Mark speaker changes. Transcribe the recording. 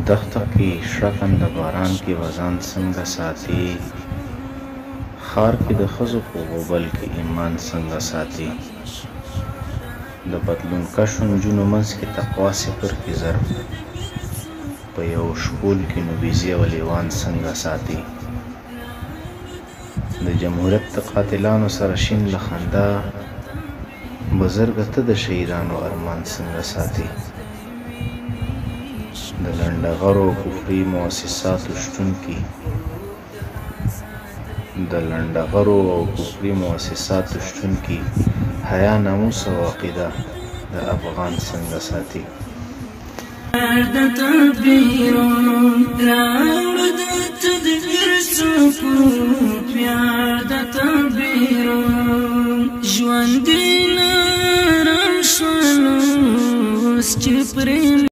Speaker 1: دښته کې شرکن د باران کې وزن څنګه ساتي، ښار کې د ښځو په غوبل کې ایمان څنګه ساتي. د پتلون کشو نجونو منځ کې تقوا صفر کې ضرب، په یو شپول کې نو بیزي او لیوان څنګه ساتي. د جمهوریت د قاتلانو سره شین له خندا، بزرګه ته د شهیدانو ارمان څنګه ساتي. د لنډغرو کفري مؤسساتو شتون کې، د لنډغرو او کفري مؤسساتو شتون کې حیا، ناموس او عقیده د افغان څنګه ساتي.
Speaker 2: د تدبیرو راوړه د تدبیر سکوت، پیار د تدبیرو ژوندي نرم شولو اوس چې پرې